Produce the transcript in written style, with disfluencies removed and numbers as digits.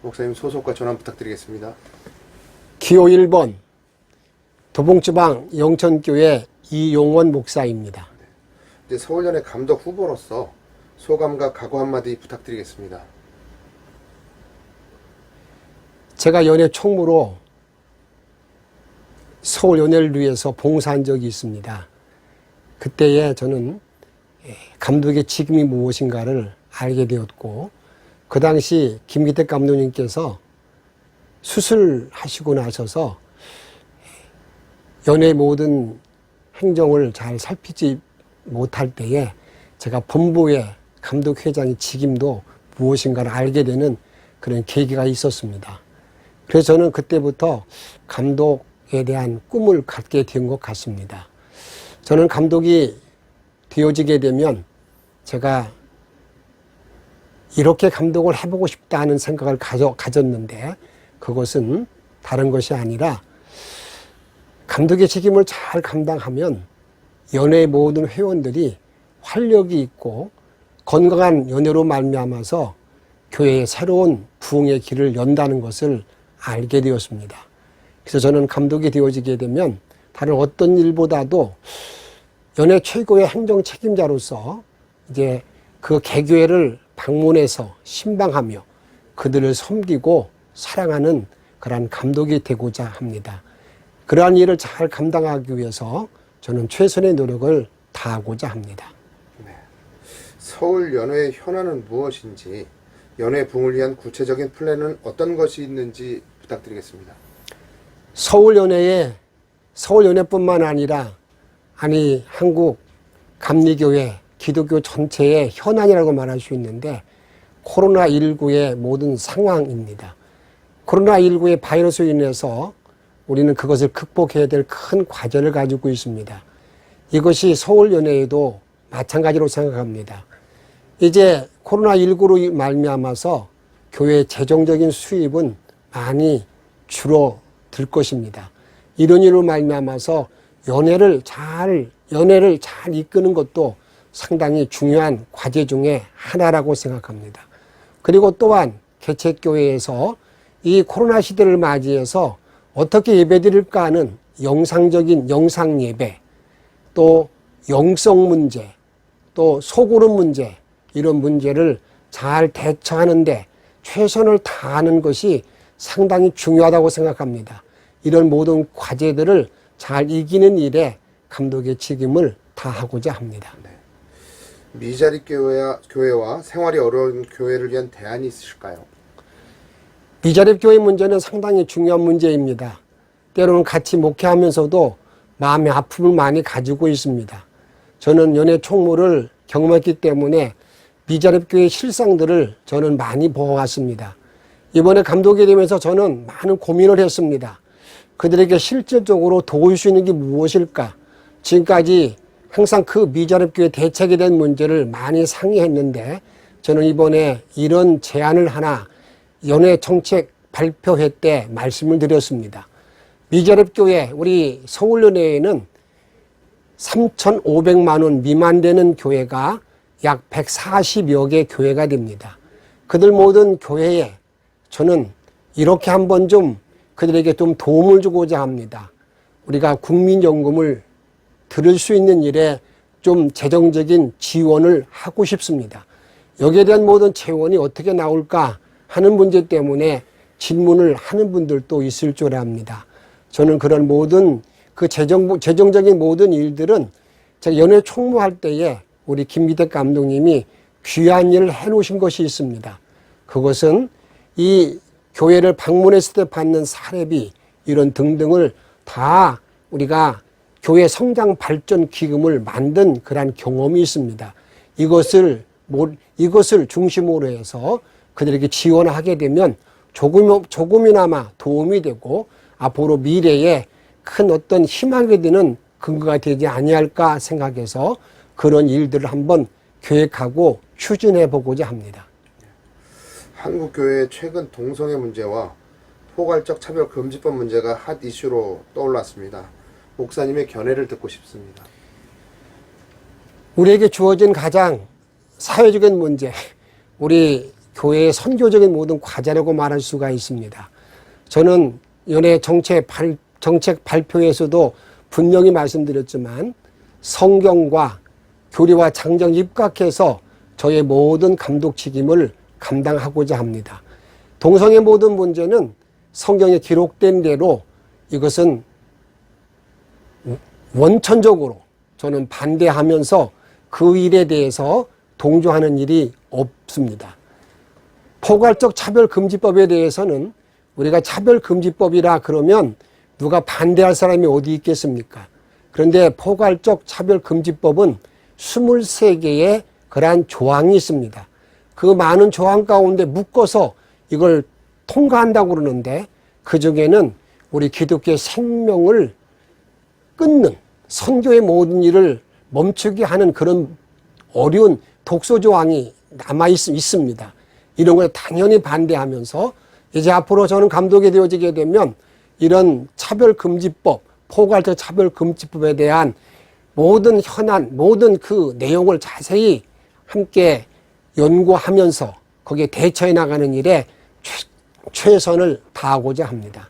목사님 소속과 전함 부탁드리겠습니다. 기호 1번 도봉지방 영천교회 이용원 목사입니다. 이제 서울연회 감독 후보로서 소감과 각오 한마디 부탁드리겠습니다. 제가 연예 총무로 서울연예를 위해서 봉사한 적이 있습니다. 그때에 저는 감독의 직임이 무엇인가를 알게 되었고, 그 당시 김기택 감독님께서 수술하시고 나셔서 연예 모든 행정을 잘 살피지 못할 때에 제가 본부의 감독회장의 직임도 무엇인가를 알게 되는 그런 계기가 있었습니다. 그래서 저는 그때부터 감독에 대한 꿈을 갖게 된 것 같습니다. 저는 감독이 되어지게 되면 제가 이렇게 감독을 해보고 싶다는 생각을 가졌는데, 그것은 다른 것이 아니라 감독의 책임을 잘 감당하면 연예 모든 회원들이 활력이 있고 건강한 연예로 말미암아서 교회의 새로운 부흥의 길을 연다는 것을 알게 되었습니다. 그래서 저는 감독이 되어지게 되면 다른 어떤 일보다도 연예 최고의 행정 책임자로서 이제 그 개교회를 방문해서 신방하며 그들을 섬기고 사랑하는 그러한 감독이 되고자 합니다. 그러한 일을 잘 감당하기 위해서 저는 최선의 노력을 다하고자 합니다. 네. 서울연회의 현안은 무엇인지, 연회 부흥을 위한 구체적인 플랜은 어떤 것이 있는지 부탁드리겠습니다. 서울연회뿐만 아니라 한국 감리교회 기독교 전체의 현안이라고 말할 수 있는데, 코로나19의 모든 상황입니다. 코로나19의 바이러스로 인해서 우리는 그것을 극복해야 될 큰 과제를 가지고 있습니다. 이것이 서울연회에도 마찬가지로 생각합니다. 이제 코로나19로 말미암아서 교회의 재정적인 수입은 많이 줄어들 것입니다. 이런 일로 말미암아서 연회를 잘 이끄는 것도 상당히 중요한 과제 중에 하나라고 생각합니다. 그리고 또한 개척교회에서 이 코로나 시대를 맞이해서 어떻게 예배드릴까 하는 영상적인 영상 예배, 또 영성 문제, 또 소그룹 문제, 이런 문제를 잘 대처하는데 최선을 다하는 것이 상당히 중요하다고 생각합니다. 이런 모든 과제들을 잘 이기는 일에 감독의 책임을 다하고자 합니다. 네. 미자립 교회와 생활이 어려운 교회를 위한 대안이 있으실까요? 미자립 교회 문제는 상당히 중요한 문제입니다. 때로는 같이 목회하면서도 마음의 아픔을 많이 가지고 있습니다. 저는 연예 총무를 경험했기 때문에 미자립 교회의 실상들을 저는 많이 보아왔습니다. 이번에 감독이 되면서 저는 많은 고민을 했습니다. 그들에게 실질적으로 도울 수 있는 게 무엇일까? 지금까지 항상 그 미자립 교회 대책에 대한 문제를 많이 상의했는데, 저는 이번에 이런 제안을 하나 연예 정책 발표회 때 말씀을 드렸습니다. 미자립 교회, 우리 서울연회에는 3,500만 원 미만 되는 교회가 약 140여 개 교회가 됩니다. 그들 모든 교회에 저는 이렇게 한번 좀 그들에게 좀 도움을 주고자 합니다. 우리가 국민연금을 들을 수 있는 일에 좀 재정적인 지원을 하고 싶습니다. 여기에 대한 모든 재원이 어떻게 나올까 하는 문제 때문에 질문을 하는 분들도 있을 줄 압니다. 저는 그런 모든 그 재정적인 모든 일들은 제가 연회 총무할 때에 우리 김기택 감독님이 귀한 일을 해놓으신 것이 있습니다. 그것은 이 교회를 방문했을 때 받는 사례비, 이런 등등을 다 우리가 교회 성장 발전 기금을 만든 그러한 경험이 있습니다. 이것을 중심으로 해서 그들에게 지원하게 되면 조금이나마 도움이 되고 앞으로 미래에 큰 어떤 희망이 되는 근거가 되지 아니할까 생각해서 그런 일들을 한번 계획하고 추진해 보고자 합니다. 한국교회의 최근 동성애 문제와 포괄적 차별금지법 문제가 핫 이슈로 떠올랐습니다. 목사님의 견해를 듣고 싶습니다. 우리에게 주어진 가장 사회적인 문제, 우리 교회의 선교적인 모든 과제라고 말할 수가 있습니다. 저는 연예 정책 발표에서도 분명히 말씀드렸지만 성경과 교리와 장정 입각해서 저의 모든 감독 책임을 감당하고자 합니다. 동성의 모든 문제는 성경에 기록된 대로 이것은 원천적으로 저는 반대하면서 그 일에 대해서 동조하는 일이 없습니다. 포괄적 차별금지법에 대해서는 우리가 차별금지법이라 그러면 누가 반대할 사람이 어디 있겠습니까? 그런데 포괄적 차별금지법은 23개의 그러한 조항이 있습니다. 그 많은 조항 가운데 묶어서 이걸 통과한다고 그러는데 그 중에는 우리 기독교의 생명을 끊는 선교의 모든 일을 멈추게 하는 그런 어려운 독소 조항이 남아 있습니다. 이런 걸 당연히 반대하면서 이제 앞으로 저는 감독이 되어지게 되면 이런 차별금지법, 포괄적 차별금지법에 대한 모든 현안, 모든 그 내용을 자세히 함께 연구하면서 거기에 대처해 나가는 일에 최선을 다하고자 합니다.